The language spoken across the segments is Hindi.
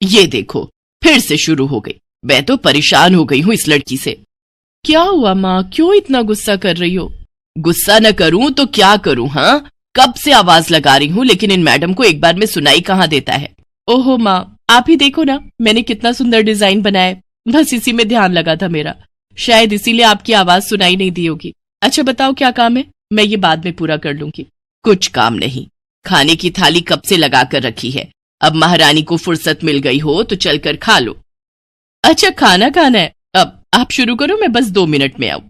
ये देखो फिर से शुरू हो गई। मैं तो परेशान हो गई हूँ इस लड़की से। क्या हुआ माँ, क्यों इतना गुस्सा कर रही हो? गुस्सा न करूं तो क्या करूं? हाँ, कब से आवाज लगा रही हूँ लेकिन इन मैडम को एक बार में सुनाई कहाँ देता है। ओहो माँ, आप ही देखो ना, मैंने कितना सुंदर डिजाइन बनाया, बस इसी में ध्यान लगा था मेरा, शायद इसीलिए आपकी आवाज सुनाई नहीं दी होगी। अच्छा बताओ क्या काम है, मैं ये बाद में पूरा कर लूंगी। कुछ काम नहीं, खाने की थाली कब से लगा कर रखी है, अब महारानी को फुर्सत मिल गई हो तो चलकर खा लो। अच्छा खाना खाना है, अब आप शुरू करो, मैं बस 2 मिनट में आऊं।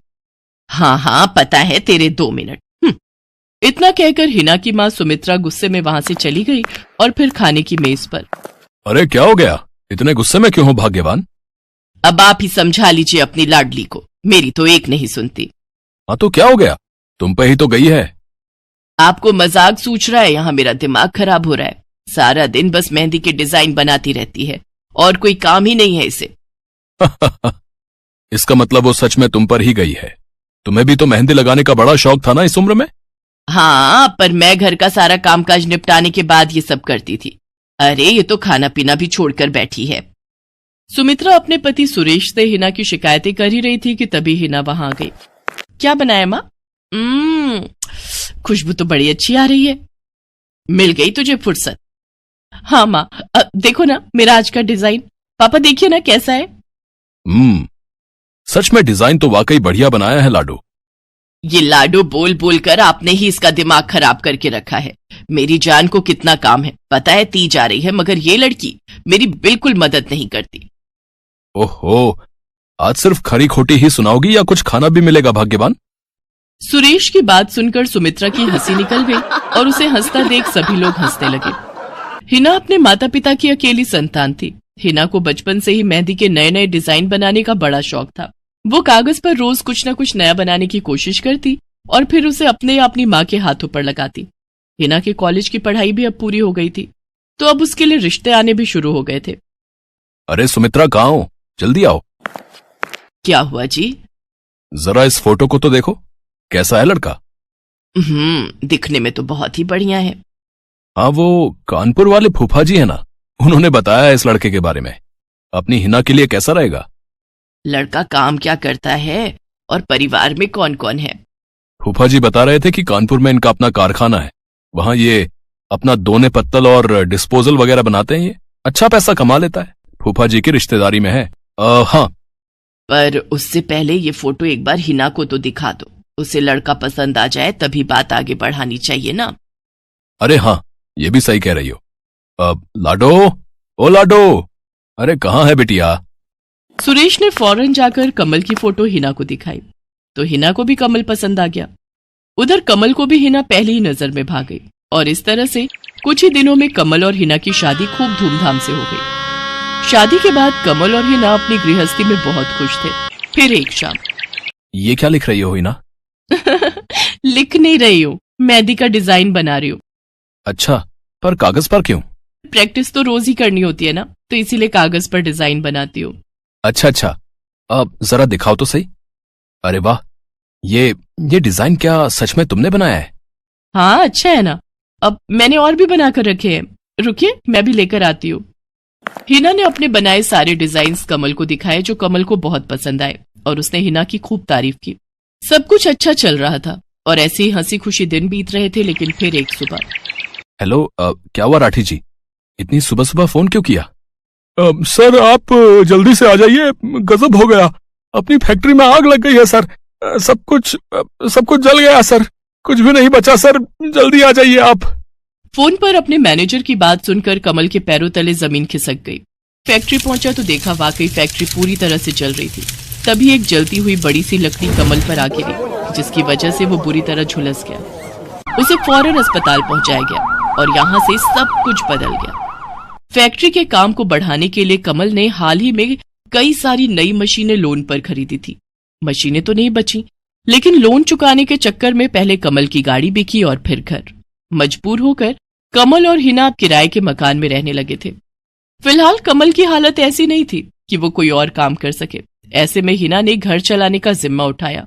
हाँ हाँ पता है तेरे 2 मिनट। इतना कहकर हिना की माँ सुमित्रा गुस्से में वहां से चली गई और फिर खाने की मेज पर। अरे क्या हो गया, इतने गुस्से में क्यों हो भाग्यवान? अब आप ही समझा लीजिए अपनी लाडली को, मेरी तो एक नहीं सुनती। हाँ तो क्या हो गया, तुम पे ही तो गई है। आपको मजाक सूझ रहा है? यहाँ मेरा दिमाग खराब हो रहा है, सारा दिन बस मेहंदी के डिजाइन बनाती रहती है और कोई काम ही नहीं है इसे। इसका मतलब वो सच में तुम पर ही गई है। तुम्हें भी तो मेहंदी लगाने का बड़ा शौक था ना इस उम्र में? हाँ, पर मैं घर का सारा कामकाज निपटाने के बाद ये सब करती थी। अरे ये तो खाना पीना भी छोड़कर बैठी है। सुमित्रा अपने पति सुरेश से हिना की शिकायतें कर ही रही थी कि तभी हिना वहां आ गई। क्या बनाया माँ? खुशबू तो बड़ी अच्छी आ रही है। मिल गई तुझे फुर्सत? हाँ माँ, देखो ना मेरा आज का डिजाइन, पापा देखिए ना कैसा है। सच में डिजाइन तो वाकई बढ़िया बनाया है लाडो। ये लाडो बोल बोल कर आपने ही इसका दिमाग खराब करके रखा है। मेरी जान को कितना काम है पता है, ती जा रही है, मगर ये लड़की मेरी बिल्कुल मदद नहीं करती। ओहो, आज सिर्फ खरी खोटी ही सुनाओगी या कुछ खाना भी मिलेगा भाग्यवान? सुरेश की बात सुनकर सुमित्रा की हंसी निकल गई और उसे हंसता देख सभी लोग हंसने लगे। हिना अपने माता पिता की अकेली संतान थी। हिना को बचपन से ही मेहंदी के नए नए डिजाइन बनाने का बड़ा शौक था। वो कागज पर रोज कुछ न कुछ नया बनाने की कोशिश करती और फिर उसे अपने या अपनी माँ के हाथों पर लगाती। हिना के कॉलेज की पढ़ाई भी अब पूरी हो गई थी, तो अब उसके लिए रिश्ते आने भी शुरू हो गए थे। अरे सुमित्रा कहाँ हो, जल्दी आओ। क्या हुआ जी? जरा इस फोटो को तो देखो, कैसा है लड़का? दिखने में तो बहुत ही बढ़िया है। हाँ, वो कानपुर वाले फूफा जी है ना, उन्होंने बताया इस लड़के के बारे में। अपनी हिना के लिए कैसा रहेगा? लड़का काम क्या करता है और परिवार में कौन कौन है? फूफा जी बता रहे थे कि कानपुर में इनका अपना कारखाना है, वहां ये अपना दोने पत्तल और डिस्पोजल वगैरह बनाते हैं। ये अच्छा पैसा कमा लेता है, फूफा जी की रिश्तेदारी में है। हाँ, पर उससे पहले ये फोटो एक बार हिना को तो दिखा दो, उसे लड़का पसंद आ जाए तभी बात आगे बढ़ानी चाहिए ना। अरे हाँ, ये भी सही कह रही हो। लाडो, ओ लाडो, अरे कहाँ है बिटिया? सुरेश ने फौरन जाकर कमल की फोटो हिना को दिखाई तो हिना को भी कमल पसंद आ गया। उधर कमल को भी हिना पहली ही नजर में भाग गई और इस तरह से कुछ ही दिनों में कमल और हिना की शादी खूब धूमधाम से हो गई। शादी के बाद कमल और हिना अपनी गृहस्थी में बहुत खुश थे। फिर एक शाम। ये क्या लिख रही हो हिना? लिख नहीं रही हूँ, मेहंदी का डिजाइन बना रही हूँ। अच्छा, पर कागज पर क्यों? प्रैक्टिस तो रोज ही करनी होती है ना, तो इसीलिए कागज पर डिजाइन बनाती हूँ। अच्छा, अब जरा दिखाओ तो सही। अरे वाह, ये डिजाइन क्या सच में तुमने बनाया है? हाँ अच्छा है ना, अब मैंने और भी बनाकर रखे हैं, रुकिए मैं भी लेकर आती हूँ। हिना ने अपने बनाए सारे डिजाइन्स कमल को दिखाए जो कमल को बहुत पसंद आए और उसने हिना की खूब तारीफ की। सब कुछ अच्छा चल रहा था और ऐसे ही हंसी खुशी दिन बीत रहे थे। लेकिन फिर एक सुबह। हेलो, क्या हुआ राठी जी, इतनी सुबह सुबह फोन क्यों किया? सर आप जल्दी से आ जाइए, गजब हो गया, अपनी फैक्ट्री में आग लग गई है सर, सब कुछ जल गया सर, कुछ भी नहीं बचा सर, जल्दी आ जाइए आप। फोन पर अपने मैनेजर की बात सुनकर कमल के पैरों तले जमीन खिसक गई। फैक्ट्री पहुंचा तो देखा वाकई फैक्ट्री पूरी तरह से जल रही थी। तभी एक जलती हुई बड़ी सी लकड़ी कमल पर आ गिरी, जिसकी वजह से वो बुरी तरह झुलस गया। उसे फौरन अस्पताल पहुंचाया गया और यहाँ से सब कुछ बदल गया। फैक्ट्री के काम को बढ़ाने के लिए कमल ने हाल ही में कई सारी नई मशीनें लोन पर खरीदी थी। मशीनें तो नहीं बची, लेकिन लोन चुकाने के चक्कर में पहले कमल की गाड़ी बिकी और फिर घर। मजबूर होकर कमल और हिना किराए के मकान में रहने लगे थे। फिलहाल कमल की हालत ऐसी नहीं थी कि वो कोई और काम कर सके। ऐसे में हिना ने घर चलाने का जिम्मा उठाया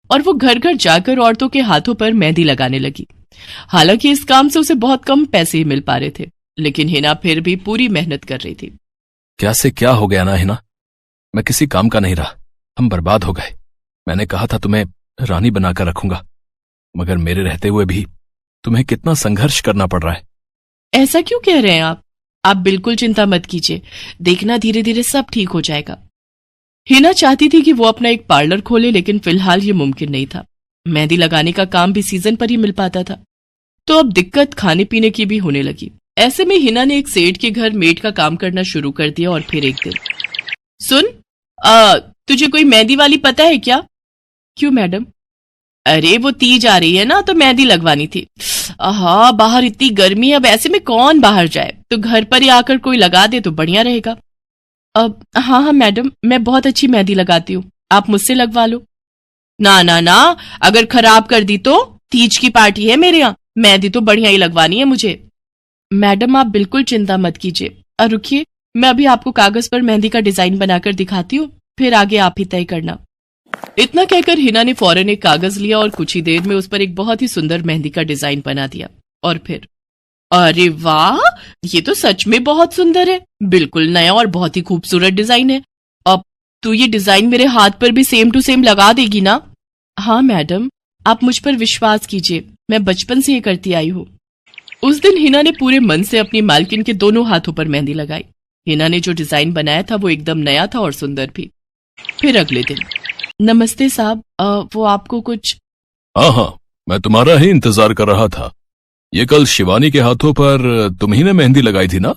और वो घर घर जाकर औरतों के हाथों पर मेहंदी लगाने लगी। हालांकि इस काम से उसे बहुत कम पैसे ही मिल पा रहे थे, लेकिन हिना फिर भी पूरी मेहनत कर रही थी। क्या से क्या हो गया ना हिना, मैं किसी काम का नहीं रहा, हम बर्बाद हो गए। मैंने कहा था तुम्हें रानी बनाकर रखूंगा, मगर मेरे रहते हुए भी तुम्हें कितना संघर्ष करना पड़ रहा है। ऐसा क्यों कह रहे हैं आप बिल्कुल चिंता मत कीजिए, देखना धीरे धीरे सब ठीक हो जाएगा। हिना चाहती थी कि वो अपना एक पार्लर खोले, लेकिन फिलहाल ये मुमकिन नहीं था। मेहंदी लगाने का काम भी सीजन पर ही मिल पाता था, तो अब दिक्कत खाने पीने की भी होने लगी। ऐसे में हिना ने एक सेठ के घर मेड का काम करना शुरू कर दिया। और फिर एक दिन, सुन, तुझे कोई मेहंदी वाली पता है क्या? क्यों मैडम? अरे वो तीज आ रही है ना, तो मेहंदी लगवानी थी। हाँ, बाहर इतनी गर्मी है, अब ऐसे में कौन बाहर जाए, तो घर पर ही आकर कोई लगा दे तो बढ़िया रहेगा। अब हाँ मैडम, मैं बहुत अच्छी मेहंदी लगाती हूँ, आप मुझसे लगवा लो। ना ना ना, अगर खराब कर दी तो? तीज की पार्टी है मेरे यहाँ, मेहंदी तो बढ़िया ही लगवानी है मुझे। मैडम आप बिल्कुल चिंता मत कीजिए, और रुकिए, मैं अभी आपको कागज पर मेहंदी का डिजाइन बनाकर दिखाती हूँ, फिर आगे आप ही तय करना। इतना कहकर हिना ने फौरन एक कागज लिया और कुछ ही देर में उस पर एक बहुत ही सुंदर मेहंदी का डिजाइन बना दिया। और फिर, अरे वाह, ये तो सच में बहुत सुंदर है, बिल्कुल नया और बहुत ही खूबसूरत डिजाइन है। अब तू ये डिजाइन मेरे हाथ पर भी सेम टू सेम लगा देगी ना? हाँ मैडम, आप मुझ पर विश्वास कीजिए, मैं बचपन से ये करती आई हूँ। उस दिन हिना ने पूरे मन से अपनी मालकिन के दोनों हाथों पर मेहंदी लगाई। हिना ने जो डिजाइन बनाया था वो एकदम नया था और सुंदर भी। फिर अगले दिन, नमस्ते साहब, वो आपको कुछ? हाँ, मैं तुम्हारा ही इंतजार कर रहा था। ये कल शिवानी के हाथों पर तुम ही ने मेहंदी लगाई थी ना?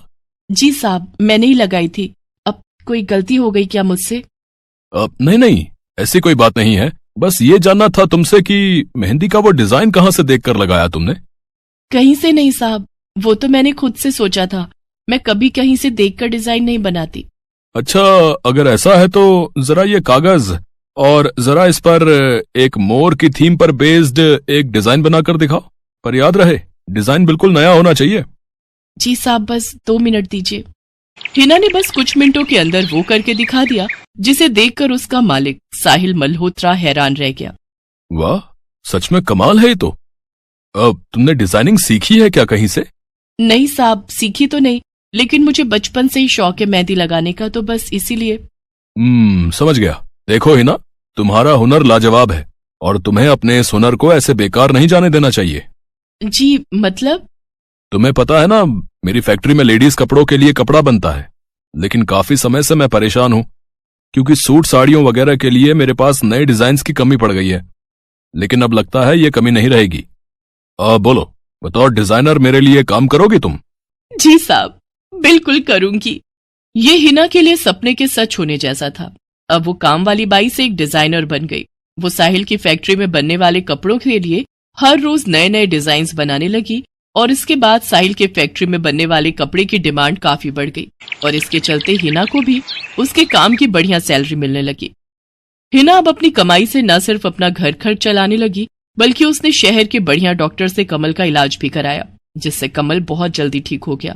जी साहब, मैंने ही लगाई थी। अब कोई गलती हो गई क्या मुझसे? नहीं, ऐसी कोई बात नहीं है। बस ये जानना था तुमसे कि मेहंदी का वो डिजाइन कहाँ से देखकर लगाया तुमने? कहीं से नहीं साहब, वो तो मैंने खुद से सोचा था, मैं कभी कहीं से देखकर डिजाइन नहीं बनाती। अच्छा, अगर ऐसा है तो जरा ये कागज और जरा इस पर एक मोर की थीम पर बेस्ड एक डिजाइन बनाकर दिखाओ, पर याद रहे डिजाइन बिल्कुल नया होना चाहिए। जी साहब, बस 2 मिनट दीजिए। हिना ने बस कुछ मिनटों के अंदर वो करके दिखा दिया, जिसे देखकर उसका मालिक साहिल मल्होत्रा हैरान रह गया। वाह, सच में कमाल है ये तो। अब तुमने डिजाइनिंग सीखी है क्या कहीं से? नहीं साहब, सीखी तो नहीं, लेकिन मुझे बचपन से ही शौक है मेहंदी लगाने का, तो बस इसीलिए। समझ गया। देखो हिना, तुम्हारा हुनर लाजवाब है और तुम्हें अपने इस हुनर को ऐसे बेकार नहीं जाने देना चाहिए। जी मतलब? तुम्हें पता है ना, मेरी फैक्ट्री में लेडीज कपड़ों के लिए कपड़ा बनता है, लेकिन काफी समय से मैं परेशान हूं, क्योंकि सूट साड़ियों वगैरह के लिए मेरे पास नए डिजाइन्स की कमी पड़ गई है। लेकिन अब लगता है ये कमी नहीं रहेगी। बोलो, बतौर डिजाइनर मेरे लिए काम करोगी तुम? जी साहब, बिल्कुल करूंगी। ये हिना के लिए सपने के सच होने जैसा था। अब वो काम वाली बाई से एक डिजाइनर बन गई। वो साहिल की फैक्ट्री में बनने वाले कपड़ों के लिए हर रोज नए नए डिजाइन्स बनाने लगी, और इसके बाद साहिल के फैक्ट्री में बनने वाले कपड़े की डिमांड काफी बढ़ गई, और इसके चलते हिना को भी उसके काम की बढ़िया सैलरी मिलने लगी। हिना अब अपनी कमाई से न सिर्फ अपना घर खर्च चलाने लगी, बल्कि उसने शहर के बढ़िया डॉक्टर से कमल का इलाज भी कराया, जिससे कमल बहुत जल्दी ठीक हो गया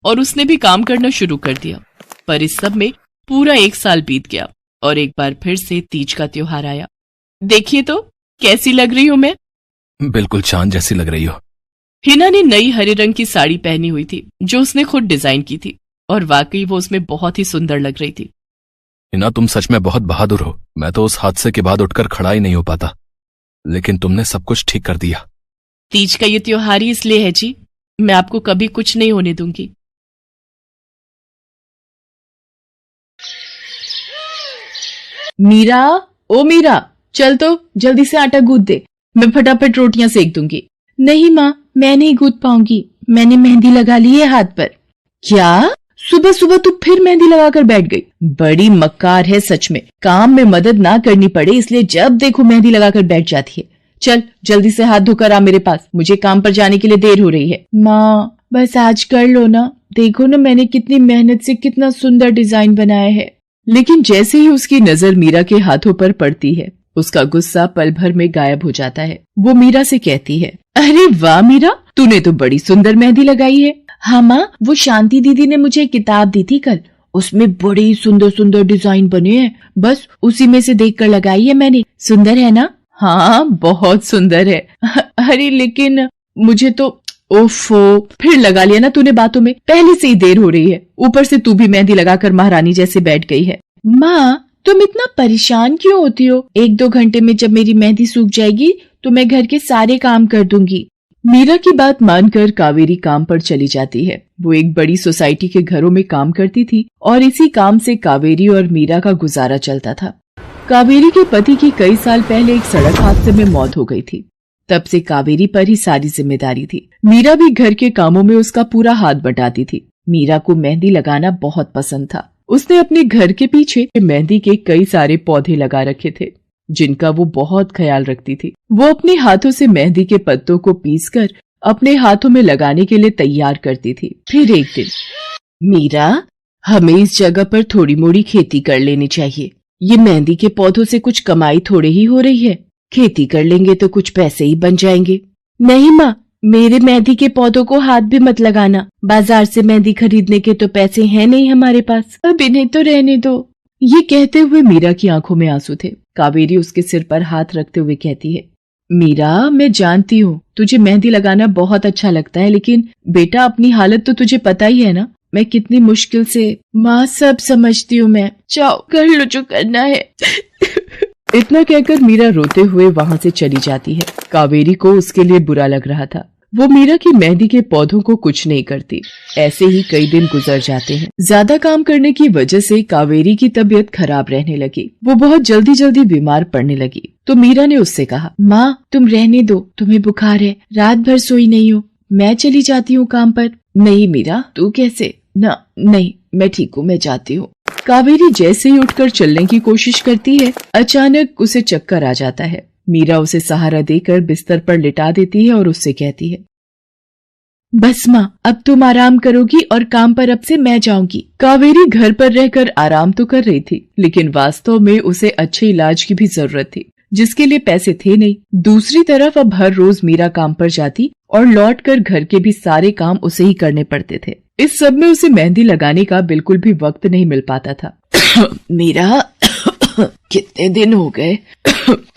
और उसने भी काम करना शुरू कर दिया। पर इस सब में पूरा 1 साल बीत गया और एक बार फिर से तीज का त्योहार आया। देखिए तो कैसी लग रही हूं मैं? बिल्कुल चांद जैसी लग रही हो। हिना ने नई हरे रंग की साड़ी पहनी हुई थी, जो उसने खुद डिजाइन की थी, और वाकई वो उसमें बहुत ही सुंदर लग रही थी। हिना, तुम सच में बहुत बहादुर हो। मैं तो उस हादसे के बाद उठकर खड़ा ही नहीं हो पाता, लेकिन तुमने सब कुछ ठीक कर दिया। तीज का ये त्योहार ही इसलिए है जी, मैं आपको कभी कुछ नहीं होने दूंगी। मीरा, ओ मीरा, चल तो जल्दी से आटा गूंथ दे, मैं फटाफट रोटियां सेक दूंगी। नहीं माँ, मैं नहीं गूंथ पाऊंगी, मैंने मेहंदी लगा ली है हाथ पर। क्या? सुबह सुबह तू फिर मेहंदी लगाकर बैठ गई? बड़ी मक्कार है सच में, काम में मदद ना करनी पड़े इसलिए जब देखो मेहंदी लगाकर बैठ जाती है। चल जल्दी से हाथ धोकर आ मेरे पास, मुझे काम पर जाने के लिए देर हो रही है। माँ बस आज कर लो ना, देखो ना मैंने कितनी मेहनत से कितना सुंदर डिजाइन बनाया है। लेकिन जैसे ही उसकी नजर मीरा के हाथों पर पड़ती है, उसका गुस्सा पल भर में गायब हो जाता है। वो मीरा से कहती है, अरे वाह मीरा, तूने तो बड़ी सुंदर मेहंदी लगाई है। हाँ माँ, वो शांति दीदी ने मुझे किताब दी थी कल, उसमें बड़े सुंदर सुंदर डिजाइन बने हैं, बस उसी में से देखकर लगाई है मैंने। सुंदर है ना? हाँ बहुत सुंदर है। अरे लेकिन मुझे तो ओफो, फिर लगा लिया ना तूने बातों में। पहले से ही देर हो रही है, ऊपर से तू भी मेहंदी लगाकर महारानी जैसे बैठ गई है। माँ, तुम इतना परेशान क्यों होती हो? 1-2 घंटे में जब मेरी मेहंदी सूख जाएगी तो मैं घर के सारे काम कर दूंगी। मीरा की बात मानकर कावेरी काम पर चली जाती है। वो एक बड़ी सोसाइटी के घरों में काम करती थी और इसी काम से कावेरी और मीरा का गुजारा चलता था। कावेरी के पति की कई साल पहले एक सड़क हादसे में मौत हो गई थी। तब से कावेरी पर ही सारी जिम्मेदारी थी। मीरा भी घर के कामों में उसका पूरा हाथ बटाती थी। मीरा को मेहंदी लगाना बहुत पसंद था। उसने अपने घर के पीछे मेहंदी के कई सारे पौधे लगा रखे थे, जिनका वो बहुत ख्याल रखती थी। वो अपने हाथों से मेहंदी के पत्तों को पीसकर अपने हाथों में लगाने के लिए तैयार करती थी। फिर एक दिन, मीरा, हमें इस जगह पर थोड़ी मोड़ी खेती कर लेनी चाहिए। ये मेहंदी के पौधों से कुछ कमाई थोड़े ही हो रही है, खेती कर लेंगे तो कुछ पैसे ही बन जाएंगे। नहीं माँ, मेरे मेहंदी के पौधों को हाथ भी मत लगाना। बाजार से मेहंदी खरीदने के तो पैसे हैं नहीं हमारे पास, अब इन्हें तो रहने दो। ये कहते हुए मीरा की आंखों में आंसू थे। कावेरी उसके सिर पर हाथ रखते हुए कहती है, मीरा, मैं जानती हूँ तुझे मेहंदी लगाना बहुत अच्छा लगता है, लेकिन बेटा अपनी हालत तो तुझे पता ही है ना, मैं कितनी मुश्किल से। माँ, सब समझती हूँ मैं, जाओ कर लो जो करना है। इतना कहकर मीरा रोते हुए वहाँ से चली जाती है। कावेरी को उसके लिए बुरा लग रहा था। वो मीरा की मेहंदी के पौधों को कुछ नहीं करती। ऐसे ही कई दिन गुजर जाते हैं। ज्यादा काम करने की वजह से कावेरी की तबीयत खराब रहने लगी। वो बहुत जल्दी जल्दी बीमार पड़ने लगी। तो मीरा ने उससे कहा, माँ, तुम रहने दो, तुम्हें बुखार है, रात भर सोई नहीं हो, मैं चली जाती हूँ काम पर। नहीं मीरा, तू कैसे? ना, नहीं, मैं ठीक हूँ, मैं जाती हूँ। कावेरी जैसे ही उठकर चलने की कोशिश करती है, अचानक उसे चक्कर आ जाता है। मीरा उसे सहारा देकर बिस्तर पर लिटा देती है और उससे कहती है, बस माँ, अब तुम आराम करोगी और काम पर अब से मैं जाऊंगी। कावेरी घर पर रहकर आराम तो कर रही थी, लेकिन वास्तव में उसे अच्छे इलाज की भी जरूरत थी, जिसके लिए पैसे थे नहीं। दूसरी तरफ अब हर रोज मीरा काम पर जाती और लौटकर घर के भी सारे काम उसे ही करने पड़ते थे। इस सब में उसे मेहंदी लगाने का बिल्कुल भी वक्त नहीं मिल पाता था। मीरा, कितने दिन हो गए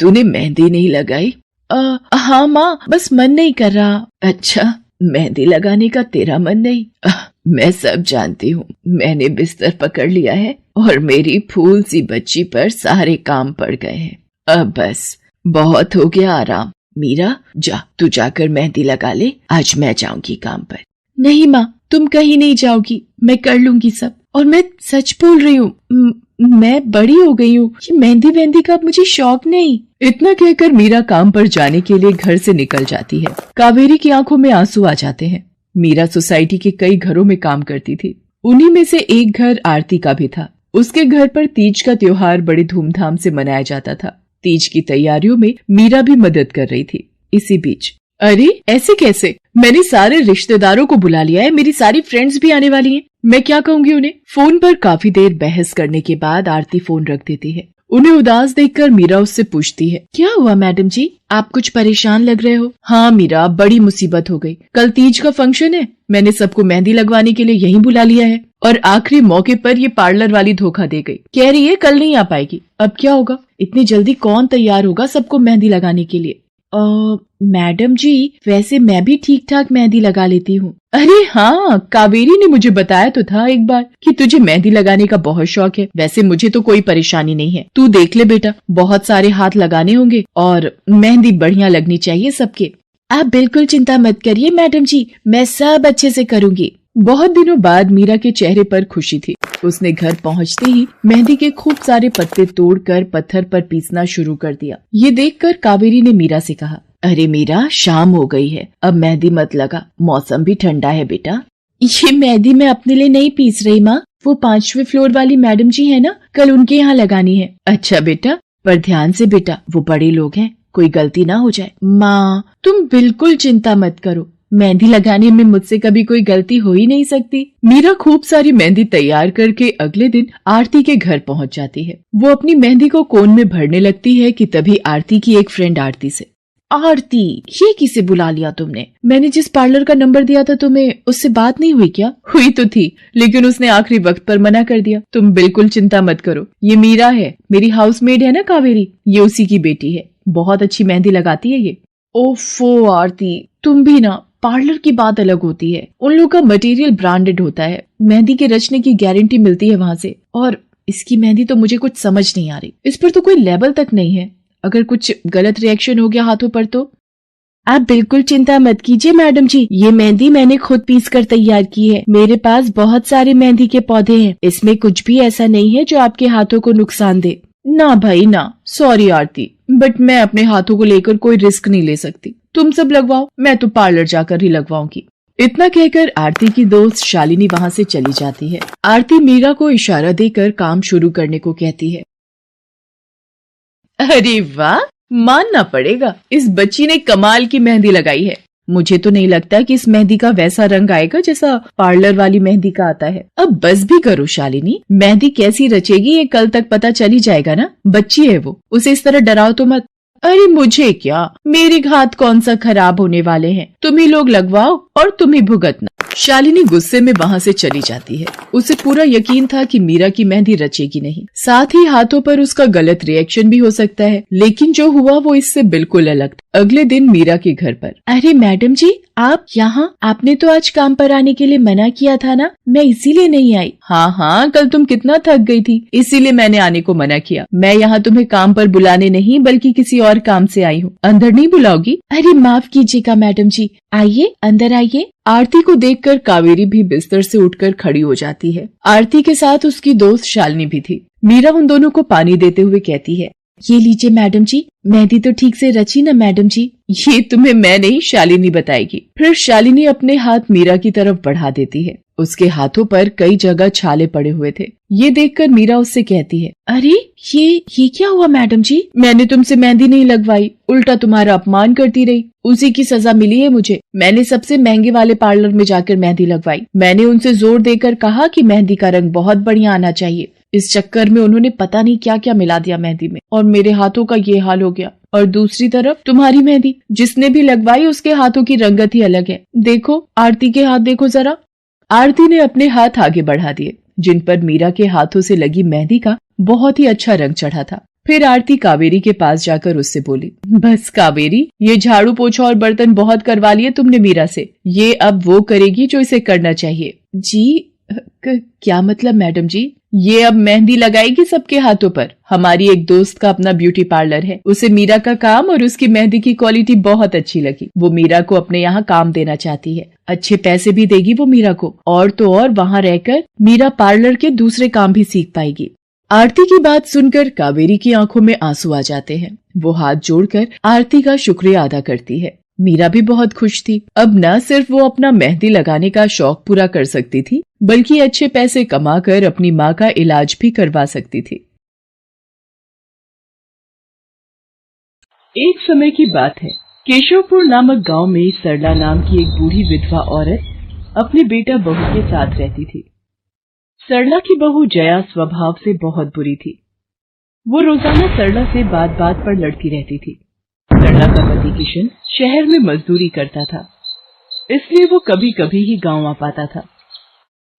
तूने मेहंदी नहीं लगाई? हाँ माँ, बस मन नहीं कर रहा। अच्छा, मेहंदी लगाने का तेरा मन नहीं? मैं सब जानती हूँ। मैंने बिस्तर पकड़ लिया है और मेरी फूल सी बच्ची पर सारे काम पड़ गए हैं। अब बस बहुत हो गया आराम। मीरा, जा, तू जाकर मेहंदी लगा ले, आज मैं जाऊंगी काम पर। नहीं माँ, तुम कहीं नहीं जाओगी, मैं कर लूंगी सब। और मैं सच बोल रही हूँ, मैं बड़ी हो गई हूँ, ये मेहंदी वेहंदी का मुझे शौक नहीं। इतना कहकर मीरा काम पर जाने के लिए घर से निकल जाती है। कावेरी की आंखों में आंसू आ जाते हैं। मीरा सोसाइटी के कई घरों में काम करती थी। उन्हीं में से एक घर आरती का भी था। उसके घर पर तीज का त्योहार बड़े धूमधाम से मनाया जाता था। तीज की तैयारियों में मीरा भी मदद कर रही थी। इसी बीच, अरे ऐसे कैसे? मैंने सारे रिश्तेदारों को बुला लिया है, मेरी सारी फ्रेंड्स भी आने वाली हैं। मैं क्या कहूँगी उन्हें? फोन पर काफी देर बहस करने के बाद आरती फोन रख देती है। उन्हें उदास देखकर मीरा उससे पूछती है, क्या हुआ मैडम जी, आप कुछ परेशान लग रहे हो? हाँ मीरा, बड़ी मुसीबत हो गई। कल तीज का फंक्शन है, मैंने सबको मेहंदी लगवाने के लिए यहीं बुला लिया है और आखिरी मौके पर ये पार्लर वाली धोखा दे गई। कह रही है कल नहीं आ पाएगी। अब क्या होगा? इतनी जल्दी कौन तैयार होगा सबको मेहंदी लगाने के लिए? मैडम जी, वैसे मैं भी ठीक ठाक मेहंदी लगा लेती हूँ। अरे हाँ, कावेरी ने मुझे बताया तो था एक बार कि तुझे मेहंदी लगाने का बहुत शौक है। वैसे मुझे तो कोई परेशानी नहीं है, तू देख ले बेटा, बहुत सारे हाथ लगाने होंगे और मेहंदी बढ़िया लगनी चाहिए सबके। आप बिल्कुल चिंता मत करिए मैडम जी, मैं सब अच्छे से करूँगी। बहुत दिनों बाद मीरा के चेहरे पर खुशी थी। उसने घर पहुंचते ही मेहंदी के खूब सारे पत्ते तोड़कर पत्थर पर पीसना शुरू कर दिया। ये देखकर कावेरी ने मीरा से कहा, अरे मीरा, शाम हो गई है, अब मेहंदी मत लगा, मौसम भी ठंडा है बेटा। ये मेहंदी मैं अपने लिए नहीं पीस रही माँ, वो 5वें फ्लोर वाली मैडम जी है ना, कल उनके यहाँ लगानी है। अच्छा बेटा, पर ध्यान से बेटा, वो बड़े लोग हैं, कोई गलती ना हो जाए। माँ, तुम बिल्कुल चिंता मत करो, मेहंदी लगाने में मुझसे कभी कोई गलती हो ही नहीं सकती। मीरा खूब सारी मेहंदी तैयार करके अगले दिन आरती के घर पहुंच जाती है। वो अपनी मेहंदी को कोन में भरने लगती है कि तभी आरती की एक फ्रेंड आरती से, आरती, ये किसे बुला लिया तुमने? मैंने जिस पार्लर का नंबर दिया था तुम्हें, उससे बात नहीं हुई क्या? हुई तो थी, लेकिन उसने आखिरी वक्त पर मना कर दिया। तुम बिल्कुल चिंता मत करो, ये मीरा है, मेरी हाउसमेड है ना कावेरी, ये उसी की बेटी है, बहुत अच्छी मेहंदी लगाती है ये। ओफो आरती, तुम भी ना, पार्लर की बात अलग होती है, उन लोगों का मटेरियल ब्रांडेड होता है, मेहंदी के रचने की गारंटी मिलती है वहां से। और इसकी मेहंदी तो मुझे कुछ समझ नहीं आ रही, इस पर तो कोई लेबल तक नहीं है, अगर कुछ गलत रिएक्शन हो गया हाथों पर तो। आप बिल्कुल चिंता मत कीजिए मैडम जी, ये मेहंदी मैंने खुद पीस कर तैयार की है। मेरे पास बहुत सारे मेहंदी के पौधे हैं, इसमें कुछ भी ऐसा नहीं है जो आपके हाथों को नुकसान दे। ना भाई ना, सॉरी आरती, बट मैं अपने हाथों को लेकर कोई रिस्क नहीं ले सकती। तुम सब लगवाओ, मैं तो पार्लर जाकर ही लगवाऊंगी। इतना कहकर आरती की दोस्त शालिनी वहां से चली जाती है। आरती मीरा को इशारा देकर काम शुरू करने को कहती है। अरे वाह, मानना पड़ेगा, इस बच्ची ने कमाल की मेहंदी लगाई है। मुझे तो नहीं लगता कि इस मेहंदी का वैसा रंग आएगा जैसा पार्लर वाली मेहंदी का आता है। अब बस भी करो शालिनी, मेहंदी कैसी रचेगी ये कल तक पता चली जाएगा ना। बच्ची है वो, उसे इस तरह डराओ तो मत। अरे मुझे क्या, मेरे हाथ कौन सा खराब होने वाले हैं, तुम ही लोग लगवाओ और तुम ही भुगतना। शालिनी गुस्से में वहां से चली जाती है। उसे पूरा यकीन था कि मीरा की मेहंदी रचेगी नहीं, साथ ही हाथों पर उसका गलत रिएक्शन भी हो सकता है, लेकिन जो हुआ वो इससे बिल्कुल अलग था। अगले दिन मीरा के घर पर। अरे मैडम जी, आप यहाँ? आपने तो आज काम पर आने के लिए मना किया था ना, मैं इसीलिए नहीं आई। हाँ हाँ, कल तुम कितना थक गई थी, इसीलिए मैंने आने को मना किया। मैं यहाँ तुम्हें काम पर बुलाने नहीं बल्कि किसी और काम से आई हूँ। अंदर नहीं बुलाओगी? अरे माफ कीजिएगा मैडम जी, आइए अंदर आइए। आरती को देखकर कावेरी भी बिस्तर से उठकर खड़ी हो जाती है। आरती के साथ उसकी दोस्त शालिनी भी थी। मीरा उन दोनों को पानी देते हुए कहती है, ये लीजिए मैडम जी, मेहंदी तो ठीक से रची ना मैडम जी? ये तुम्हें मैं नहीं, शालिनी बताएगी। फिर शालिनी अपने हाथ मीरा की तरफ बढ़ा देती है। उसके हाथों पर कई जगह छाले पड़े हुए थे। ये देखकर मीरा उससे कहती है, अरे ये क्या हुआ मैडम जी? मैंने तुमसे मेहंदी नहीं लगवाई, उल्टा तुम्हारा अपमान करती रही, उसी की सजा मिली है मुझे। मैंने सबसे महंगे वाले पार्लर में जाकर मेहंदी लगवाई। मैंने उनसे जोर देकर कहा कि मेहंदी का रंग बहुत बढ़िया आना चाहिए। इस चक्कर में उन्होंने पता नहीं क्या क्या मिला दिया मेहंदी में, और मेरे हाथों का ये हाल हो गया। और दूसरी तरफ तुम्हारी मेहंदी, जिसने भी लगवाई उसके हाथों की रंगत ही अलग है। देखो आरती के हाथ देखो जरा। आरती ने अपने हाथ आगे बढ़ा दिए, जिन पर मीरा के हाथों से लगी मेहंदी का बहुत ही अच्छा रंग चढ़ा था। फिर आरती कावेरी के पास जाकर उससे बोली, बस कावेरी, ये झाड़ू पोछा और बर्तन बहुत करवा लिए तुमने मीरा से, ये अब वो करेगी जो इसे करना चाहिए। जी क्या मतलब मैडम जी? ये अब मेहंदी लगाएगी सबके हाथों पर। हमारी एक दोस्त का अपना ब्यूटी पार्लर है, उसे मीरा का काम और उसकी मेहंदी की क्वालिटी बहुत अच्छी लगी। वो मीरा को अपने यहाँ काम देना चाहती है, अच्छे पैसे भी देगी वो मीरा को, और तो और वहाँ रहकर मीरा पार्लर के दूसरे काम भी सीख पाएगी। आरती की बात सुनकर कावेरी की आंखों में आंसू आ जाते हैं। वो हाथ जोड़कर आरती का शुक्रिया अदा करती है। मीरा भी बहुत खुश थी। अब न सिर्फ वो अपना मेहंदी लगाने का शौक पूरा कर सकती थी, बल्कि अच्छे पैसे कमाकर अपनी माँ का इलाज भी करवा सकती थी। एक समय की बात है, केशवपुर नामक गांव में सरला नाम की एक बूढ़ी विधवा औरत अपने बेटा बहू के साथ रहती थी। सरला की बहू जया स्वभाव से बहुत बुरी थी। वो रोजाना सरला से बात बात पर लड़ती रहती थी। सरला का पति किशन शहर में मजदूरी करता था, इसलिए वो कभी कभी ही गांव आ पाता था।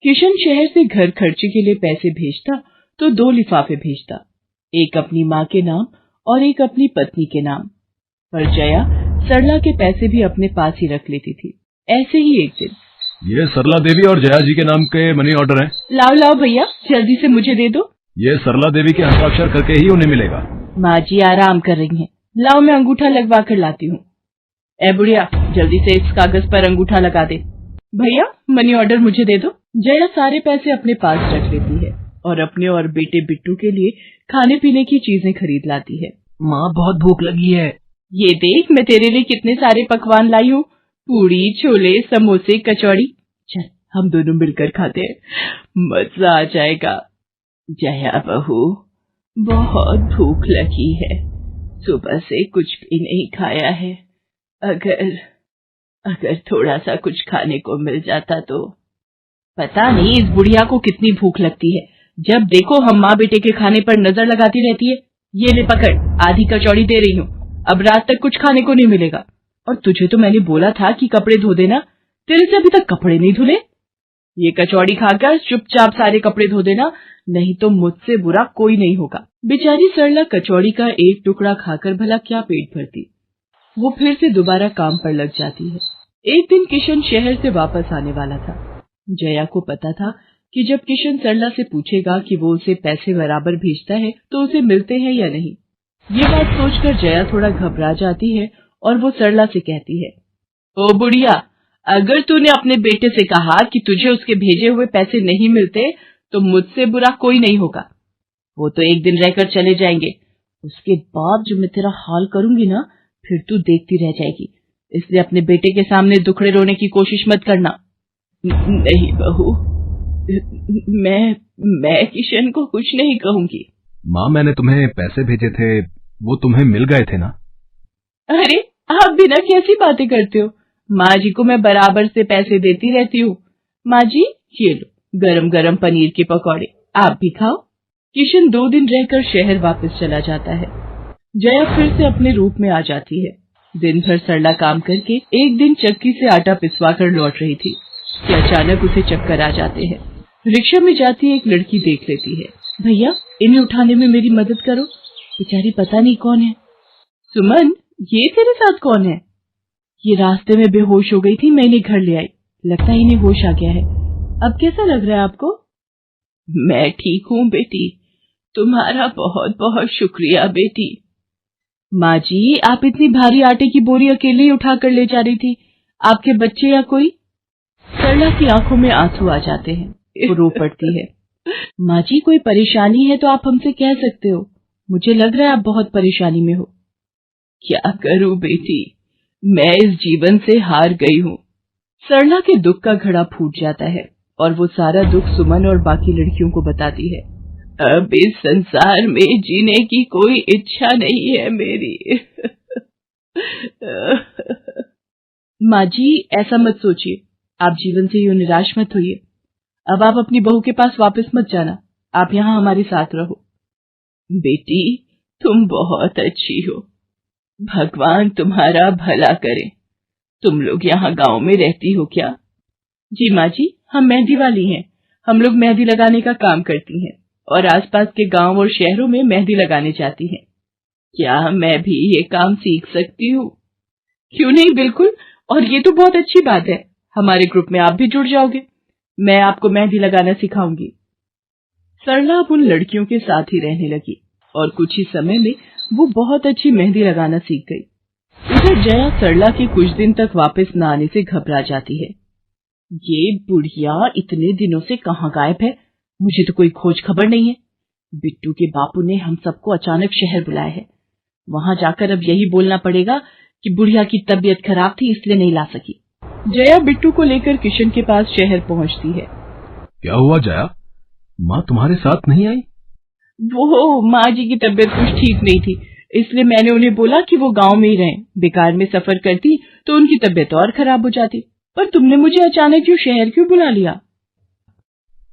किशन शहर से घर खर्चे के लिए पैसे भेजता तो 2 लिफाफे भेजता, एक अपनी माँ के नाम और एक अपनी पत्नी के नाम। पर जया सरला के पैसे भी अपने पास ही रख लेती थी। ऐसे ही एक दिन, ये सरला देवी और जया जी के नाम के मनी ऑर्डर हैं। लाओ लाओ भैया, जल्दी से मुझे दे दो। ये सरला देवी के हस्ताक्षर करके ही उन्हें मिलेगा। माँ जी आराम कर रही हैं, लाओ मैं अंगूठा लगवा कर लाती हूँ। ए बुढ़िया, जल्दी से इस कागज पर अंगूठा लगा दे। भैया मनी ऑर्डर मुझे दे दो। जया सारे पैसे अपने पास रख लेती है और अपने और बेटे बिट्टू के लिए खाने पीने की चीजें खरीद लाती है। माँ बहुत भूख लगी है। ये देख, मैं तेरे लिए कितने सारे पकवान लाई हूँ, पूड़ी, छोले, समोसे, कचौड़ी। चल हम दोनों मिलकर खाते हैं, मजा आ जाएगा। जया बहू, बहुत भूख लगी है, सुबह से कुछ भी नहीं खाया है। अगर थोड़ा सा कुछ खाने को मिल जाता तो। पता नहीं इस बुढ़िया को कितनी भूख लगती है, जब देखो हम माँ बेटे के खाने पर नजर लगाती रहती है। ये ले पकड़, आधी कचौड़ी दे रही हूँ, अब रात तक कुछ खाने को नहीं मिलेगा। और तुझे तो मैंने बोला था कि कपड़े धो देना, तेरे से अभी तक कपड़े नहीं धुले। ये कचौड़ी खाकर चुपचाप सारे कपड़े धो देना, नहीं तो मुझसे बुरा कोई नहीं होगा। बेचारी सरला कचौड़ी का एक टुकड़ा खाकर भला क्या पेट भरती। वो फिर से दोबारा काम पर लग जाती है। एक दिन किशन शहर से वापस आने वाला था। जया को पता था कि जब किशन सरला से पूछेगा कि वो उसे पैसे बराबर भेजता है तो उसे मिलते हैं या नहीं। ये बात सोचकर जया थोड़ा घबरा जाती है और वो सरला से कहती है, ओ बुढ़िया, अगर तूने अपने बेटे से कहा कि तुझे उसके भेजे हुए पैसे नहीं मिलते तो मुझसे बुरा कोई नहीं होगा। वो तो एक दिन रहकर चले जाएंगे, उसके बाद जो मैं तेरा हाल करूंगी ना, फिर तू देखती रह जाएगी। इसलिए अपने बेटे के सामने दुखड़े रोने की कोशिश मत करना। नहीं बहू, मैं किशन को कुछ नहीं कहूंगी। माँ, मैंने तुम्हें पैसे भेजे थे, वो तुम्हें मिल गए थे ना? अरे आप बिना कैसी बातें करते हो? माँ जी को मैं बराबर से पैसे देती रहती हूँ। माँ जी, ये लो गरम गरम पनीर के पकौड़े, आप भी खाओ। किशन 2 दिन रहकर शहर वापस चला जाता है। जया फिर से अपने रूप में आ जाती है। दिन भर सरला काम करके एक दिन चक्की से आटा पिसवा कर लौट रही थी कि अचानक उसे चक्कर आ जाते हैं। रिक्शा में जाती एक लड़की देख लेती है। भैया, इन्हें उठाने में मेरी मदद करो, बेचारी पता नहीं कौन है। सुमन, ये तेरे साथ कौन है? ये रास्ते में बेहोश हो गई थी, मैं इन्हें घर ले आई, लगता है इन्हें होश आ गया है। अब कैसा लग रहा है आपको? मैं ठीक हूँ बेटी, तुम्हारा बहुत बहुत शुक्रिया बेटी। माँ जी, आप इतनी भारी आटे की बोरी अकेले ही उठा कर ले जा रही थी, आपके बच्चे या कोई? सरला की आंखों में आंसू आ जाते हैं, वो रो पड़ती है। माँ जी, कोई परेशानी है तो आप हमसे कह सकते हो, मुझे लग रहा है आप बहुत परेशानी में हो। क्या करूं बेटी, मैं इस जीवन से हार गई हूँ। सरला के दुख का घड़ा फूट जाता है और वो सारा दुख सुमन और बाकी लड़कियों को बताती है। अब इस संसार में जीने की कोई इच्छा नहीं है मेरी। माँ जी, ऐसा मत सोचिए, आप जीवन से यूं निराश मत होइए। अब आप अपनी बहू के पास वापस मत जाना, आप यहाँ हमारे साथ रहो। बेटी, तुम बहुत अच्छी हो, भगवान तुम्हारा भला करे। तुम लोग यहाँ गांव में रहती हो क्या? जी माँ जी, हम मेहंदी वाली हैं। हम लोग मेहंदी लगाने का काम करती हैं और आसपास के गांव और शहरों में मेहंदी लगाने जाती हैं। क्या मैं भी ये काम सीख सकती हूँ? क्यों नहीं, बिल्कुल, और ये तो बहुत अच्छी बात है। हमारे ग्रुप में आप भी जुड़ जाओगे, मैं आपको मेहंदी लगाना सिखाऊंगी। सरला अब उन लड़कियों के साथ ही रहने लगी और कुछ ही समय में वो बहुत अच्छी मेहंदी लगाना सीख गई। इधर जया सरला के कुछ दिन तक वापस न आने से घबरा जाती है। ये बुढ़िया इतने दिनों से कहाँ गायब है, मुझे तो कोई खोज खबर नहीं है। बिट्टू के बापू ने हम सबको अचानक शहर बुलाया है, वहां जाकर अब यही बोलना पड़ेगा कि बुढ़िया की तबीयत खराब थी इसलिए नहीं ला सकी। जया बिट्टू को लेकर किशन के पास शहर पहुंचती है। क्या हुआ जया, माँ तुम्हारे साथ नहीं आई? वो माँ जी की तबीयत कुछ ठीक नहीं थी, इसलिए मैंने उन्हें बोला कि वो गांव में ही रहें। बेकार में सफर करती तो उनकी तबीयत और खराब हो जाती। पर तुमने मुझे अचानक क्यों शहर क्यों बुला लिया?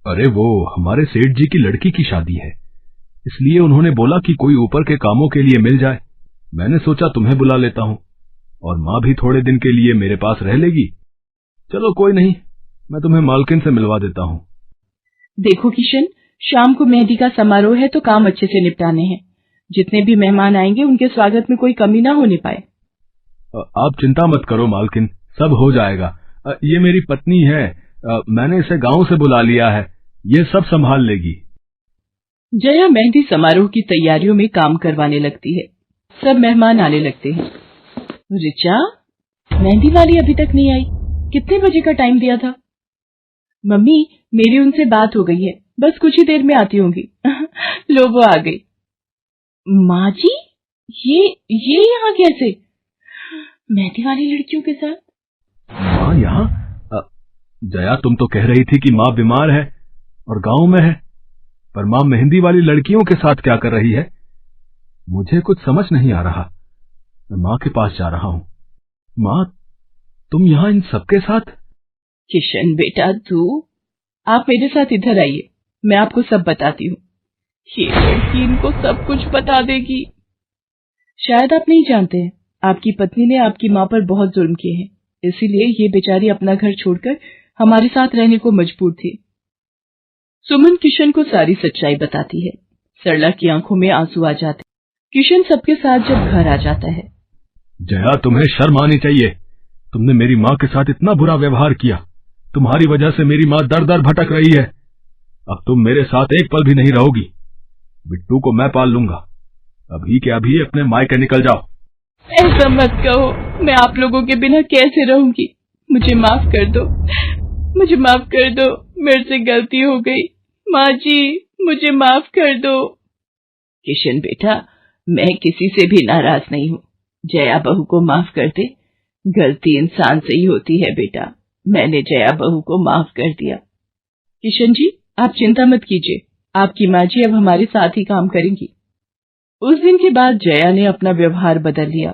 अरे वो हमारे सेठ जी की लड़की की शादी है, इसलिए उन्होंने बोला कि कोई ऊपर के कामों के लिए मिल जाए। मैंने सोचा तुम्हें बुला लेता हूँ, और माँ भी थोड़े दिन के लिए मेरे पास रह लेगी। चलो कोई नहीं, मैं तुम्हें मालकिन से मिलवा देता हूँ। देखो किशन, शाम को मेहंदी का समारोह है तो काम अच्छे से निपटाने हैं। जितने भी मेहमान आएंगे उनके स्वागत में कोई कमी ना होने पाए। आप चिंता मत करो मालकिन, सब हो जाएगा। ये मेरी पत्नी है, मैंने इसे गांव से बुला लिया है, ये सब संभाल लेगी। जया मेहंदी समारोह की तैयारियों में काम करवाने लगती है। सब मेहमान आने लगते हैं। रिचा, मेहंदी वाली अभी तक नहीं आई, कितने बजे का टाइम दिया था? मम्मी, मेरी उनसे बात हो गई है, बस कुछ ही देर में आती होंगी। लो वो आ गई। माँ जी, ये यहाँ कैसे? मेहंदी वाली लड़कियों के साथ? माँ यहाँ? जया, तुम तो कह रही थी कि माँ बीमार है और गांव में है, पर माँ मेहंदी वाली लड़कियों के साथ क्या कर रही है? मुझे कुछ समझ नहीं आ रहा। मैं माँ के पास जा रहा हूँ। माँ, तुम यहाँ इन सबके साथ? किशन बेटा, आप मेरे साथ इधर आइए, मैं आपको सब बताती हूँ। ये लड़की इनको सब कुछ बता देगी। शायद आप नहीं जानते हैं, आपकी पत्नी ने आपकी माँ पर बहुत जुल्म किए हैं, इसीलिए ये बेचारी अपना घर छोड़कर हमारे साथ रहने को मजबूर थी। सुमन किशन को सारी सच्चाई बताती है। सरला की आंखों में आंसू आ जाते। किशन सबके साथ जब घर आ जाता है। जया, तुम्हें शर्म आनी चाहिए, तुमने मेरी माँ के साथ इतना बुरा व्यवहार किया। तुम्हारी वजह से मेरी माँ दर दर भटक रही है। अब तुम मेरे साथ एक पल भी नहीं रहोगी। बिट्टू को मैं पाल लूंगा। अभी के अभी अपने मायके निकल जाओ। ऐसा मत कहो, मैं आप लोगों के बिना कैसे रहूंगी। मुझे माफ कर दो, मुझे माफ कर दो, मेरे से गलती हो गई। माँ जी, मुझे माफ कर दो। किशन बेटा, मैं किसी से भी नाराज नहीं हूँ। जया बहू को माफ कर दे। गलती इंसान से ही होती है बेटा। मैंने जया बहू को माफ कर दिया। किशन जी, आप चिंता मत कीजिए, आपकी माँ जी अब हमारे साथ ही काम करेंगी। उस दिन के बाद जया ने अपना व्यवहार बदल लिया।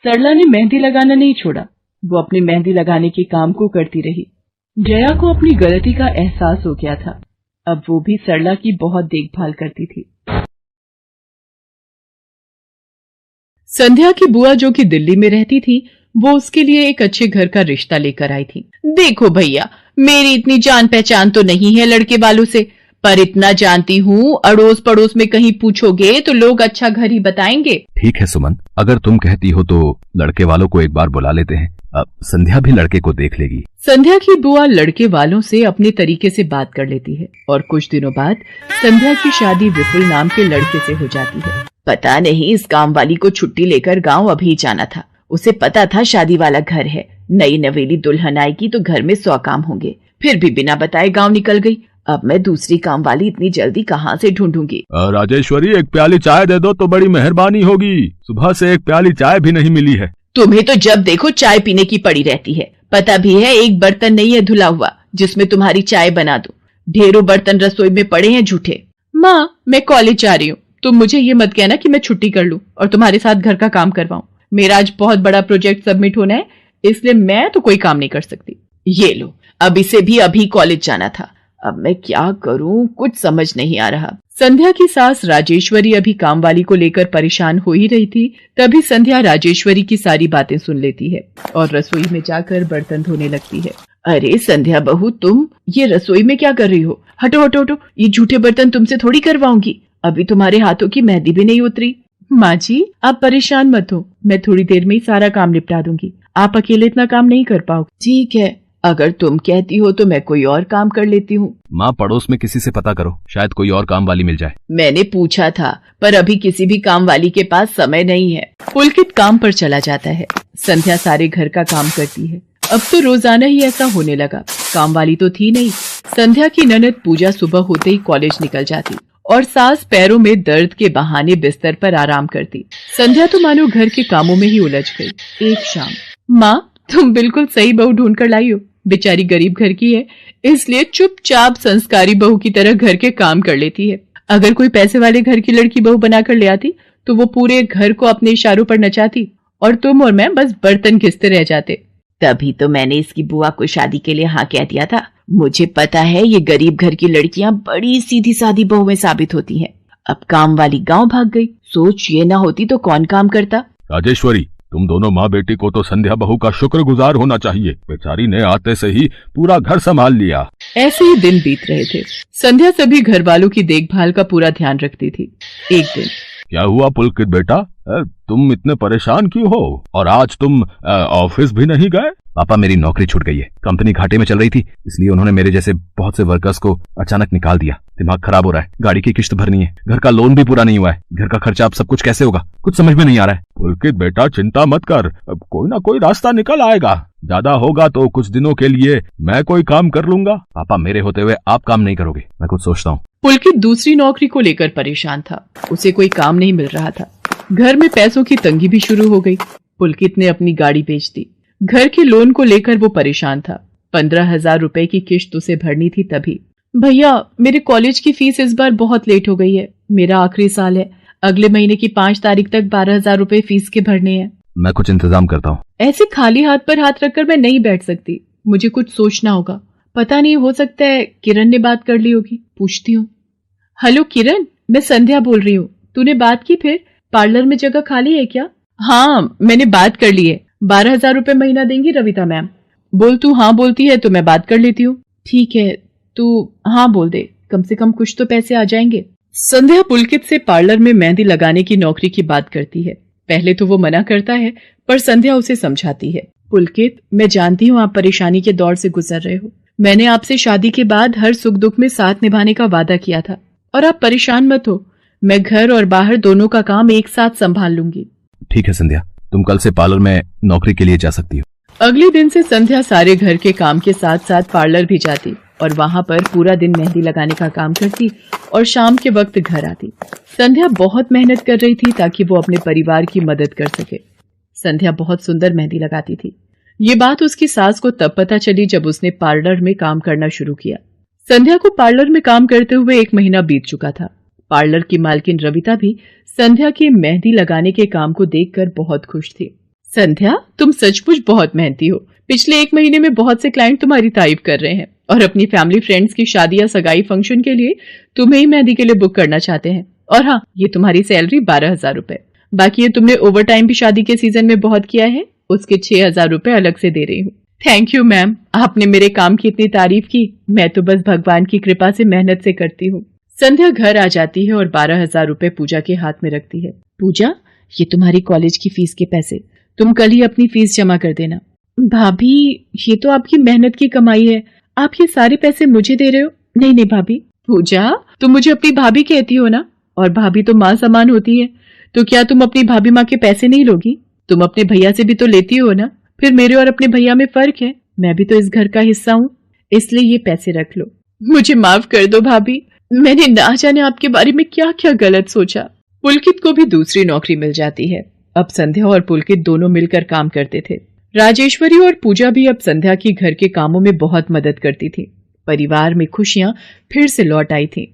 सरला ने मेहंदी लगाना नहीं छोड़ा। वो अपनी मेहंदी लगाने के काम को करती रही। जया को अपनी गलती का एहसास हो गया था। अब वो भी सरला की बहुत देखभाल करती थी। संध्या की बुआ, जो कि दिल्ली में रहती थी, वो उसके लिए एक अच्छे घर का रिश्ता लेकर आई थी। देखो भैया, मेरी इतनी जान पहचान तो नहीं है लड़के वालों से, पर इतना जानती हूँ, अड़ोस पड़ोस में कहीं पूछोगे तो लोग अच्छा घर ही बताएंगे। ठीक है सुमन, अगर तुम कहती हो तो लड़के वालों को एक बार बुला लेते हैं। अब संध्या भी लड़के को देख लेगी। संध्या की बुआ लड़के वालों से अपने तरीके से बात कर लेती है और कुछ दिनों बाद संध्या की शादी विपुल नाम के लड़के से हो जाती है। पता नहीं इस काम वाली को छुट्टी लेकर गांव अभी जाना था। उसे पता था शादी वाला घर है, नई नवेली दुल्हन आएगी तो घर में 100 काम होंगे, फिर भी बिना बताए गांव निकल गई। अब मैं दूसरी काम वाली इतनी जल्दी कहाँ से ढूंढूंगी। राजेश्वरी, एक प्याली चाय दे दो तो बड़ी मेहरबानी होगी। सुबह से एक प्याली चाय भी नहीं मिली है। तुम्हें तो जब देखो चाय पीने की पड़ी रहती है। पता भी है एक बर्तन नहीं है धुला हुआ जिसमें तुम्हारी चाय बना दूं। ढेरों बर्तन रसोई में पड़े हैं झूठे। माँ, मैं कॉलेज जा रही हूँ, तुम मुझे ये मत कहना कि मैं छुट्टी कर लूं और तुम्हारे साथ घर का काम करवाऊं। मेरा आज बहुत बड़ा प्रोजेक्ट सबमिट होना है, इसलिए मैं तो कोई काम नहीं कर सकती। ये लो, अब इसे भी अभी कॉलेज जाना था। अब मैं क्या करूं, कुछ समझ नहीं आ रहा। संध्या की सास राजेश्वरी अभी काम वाली को लेकर परेशान हो ही रही थी। तभी संध्या राजेश्वरी की सारी बातें सुन लेती है और रसोई में जाकर बर्तन धोने लगती है। अरे संध्या बहू, तुम ये रसोई में क्या कर रही हो? हटो हटो हटो, ये झूठे बर्तन तुमसे थोड़ी करवाऊंगी। अभी तुम्हारे हाथों की मेहंदी भी नहीं उतरी। माँ जी, आप परेशान मत हो, मैं थोड़ी देर में ही सारा काम निपटा दूंगी। आप अकेले इतना काम नहीं कर पाओगे। ठीक है, अगर तुम कहती हो तो मैं कोई और काम कर लेती हूँ। माँ, पड़ोस में किसी से पता करो, शायद कोई और काम वाली मिल जाए। मैंने पूछा था, पर अभी किसी भी काम वाली के पास समय नहीं है। पुलकित काम पर चला जाता है। संध्या सारे घर का काम करती है। अब तो रोजाना ही ऐसा होने लगा। काम वाली तो थी नहीं। संध्या की ननद पूजा सुबह होते ही कॉलेज निकल जाती और सास पैरों में दर्द के बहाने बिस्तर पर आराम करती। संध्या तो मानो घर के कामों में ही उलझ गई। एक शाम, माँ, तुम बिल्कुल सही बहू ढूंढ कर लाई हो। बेचारी गरीब घर की है, इसलिए चुपचाप संस्कारी बहू की तरह घर के काम कर लेती है। अगर कोई पैसे वाले घर की लड़की बहू बनाकर ले आती तो वो पूरे घर को अपने इशारों पर नचाती और तुम और मैं बस बर्तन घिसते रह जाते। तभी तो मैंने इसकी बुआ को शादी के लिए हाँ कह दिया था। मुझे पता है ये गरीब घर की लड़कियां बड़ी सीधी सादी बहुएं साबित होती हैं। अब काम वाली गांव भाग गई। सोच ये ना होती तो कौन काम करता। राजेश्वरी, तुम दोनों माँ बेटी को तो संध्या बहू का शुक्रगुजार होना चाहिए। बेचारी ने आते से ही पूरा घर संभाल लिया। ऐसे ही दिन बीत रहे थे। संध्या सभी घर वालों की देखभाल का पूरा ध्यान रखती थी। एक दिन, क्या हुआ पुलकित बेटा, तुम इतने परेशान क्यों हो? और आज तुम ऑफिस भी नहीं गए? पापा, मेरी नौकरी छूट गई है। कंपनी घाटे में चल रही थी, इसलिए उन्होंने मेरे जैसे बहुत से वर्कर्स को अचानक निकाल दिया। दिमाग खराब हो रहा है, गाड़ी की किश्त भरनी है, घर का लोन भी पूरा नहीं हुआ है। घर का खर्चा अब सब कुछ कैसे होगा, कुछ समझ में नहीं आ रहा है। पुलकित बेटा, चिंता मत कर, अब कोई ना कोई रास्ता निकल आएगा। ज्यादा होगा तो कुछ दिनों के लिए मैं कोई काम कर लूंगा। पापा, मेरे होते हुए आप काम नहीं करोगे, मैं कुछ सोचता हूँ। पुलकित दूसरी नौकरी को लेकर परेशान था। उसे कोई काम नहीं मिल रहा था। घर में पैसों की तंगी भी शुरू हो गई। पुलकित ने अपनी गाड़ी बेच दी। घर के लोन को लेकर वो परेशान था। 15,000 रुपए की किश्त उसे भरनी थी। तभी, भैया, मेरे कॉलेज की फीस इस बार बहुत लेट हो गई है। मेरा आखिरी साल है, अगले महीने की 5 तारीख तक 12,000 रुपए फीस के भरने हैं। मैं कुछ इंतजाम करता हूँ। ऐसे खाली हाथ पर हाथ रखकर मैं नहीं बैठ सकती। मुझे कुछ सोचना होगा। पता नहीं, हो सकता है किरण ने बात कर ली होगी। पूछती हूँ। हेलो किरण, मैं संध्या बोल रही हूँ। तूने बात की? फिर पार्लर में जगह खाली है क्या? हाँ, मैंने बात कर ली है। 12,000 रुपए महीना देंगी रविता मैम। बोल, तू हाँ बोलती है तो मैं बात कर लेती हूँ। ठीक है, तू हाँ बोल दे, कम से कम कुछ तो पैसे आ जाएंगे। संध्या पुलकित से पार्लर में मेहंदी लगाने की नौकरी की बात करती है। पहले तो वो मना करता है, पर संध्या उसे समझाती है। पुलकित, मैं जानती हूँ आप परेशानी के दौर से गुजर रहे हो। मैंने आपसे शादी के बाद हर सुख दुख में साथ निभाने का वादा किया था और आप परेशान मत हो, मैं घर और बाहर दोनों का काम एक साथ संभाल लूंगी। ठीक है संध्या, तुम कल से पार्लर में नौकरी के लिए जा सकती हो। अगले दिन से संध्या सारे घर के काम के साथ साथ पार्लर भी जाती और वहां पर पूरा दिन मेहंदी लगाने का काम करती और शाम के वक्त घर आती। संध्या बहुत मेहनत कर रही थी ताकि वो अपने परिवार की मदद कर सके। संध्या बहुत सुंदर मेहंदी लगाती थी। ये बात उसकी सास को तब पता चली जब उसने पार्लर में काम करना शुरू किया। संध्या को पार्लर में काम करते हुए 1 महीना बीत चुका था। पार्लर की मालकिन रविता भी संध्या के मेहंदी लगाने के काम को देखकर बहुत खुश थी। संध्या, तुम सचमुच बहुत मेहनती हो। पिछले 1 महीने में बहुत से क्लाइंट तुम्हारी तारीफ कर रहे हैं और अपनी फैमिली फ्रेंड्स की शादी या सगाई फंक्शन के लिए तुम्हें ही मेहंदी के लिए बुक करना चाहते हैं। और हाँ, ये तुम्हारी सैलरी 12,000 रुपए। बाकी ये तुमने ओवर टाइम भी शादी के सीजन में बहुत किया है, उसके 6,000 रुपए अलग से दे रही हूँ। थैंक यू मैम, आपने मेरे काम की इतनी तारीफ की। मैं तो बस भगवान की कृपा से मेहनत से करती हूँ। संध्या घर आ जाती है और 12,000 रुपए पूजा के हाथ में रखती है। पूजा, ये तुम्हारी कॉलेज की फीस के पैसे, तुम कल ही अपनी फीस जमा कर देना। भाभी, ये तो आपकी मेहनत की कमाई है, आप ये सारे पैसे मुझे दे रहे हो? नहीं नहीं भाभी। पूजा, तुम मुझे अपनी भाभी कहती हो ना, और भाभी तो माँ समान होती है, तो क्या तुम अपनी भाभी माँ के पैसे नहीं लोगी? तुम अपने भैया से भी तो लेती हो ना। फिर मेरे और अपने भैया में फर्क है, मैं भी तो इस घर का हिस्सा हूँ, इसलिए ये पैसे रख लो। मुझे माफ कर दो भाभी, मैंने ना जाने आपके बारे में क्या क्या गलत सोचा। पुलकित को भी दूसरी नौकरी मिल जाती है। अब संध्या और पुलकित दोनों मिलकर काम करते थे। राजेश्वरी और पूजा भी अब संध्या की घर के कामों में बहुत मदद करती थी। परिवार में खुशियां फिर से लौट आई थी।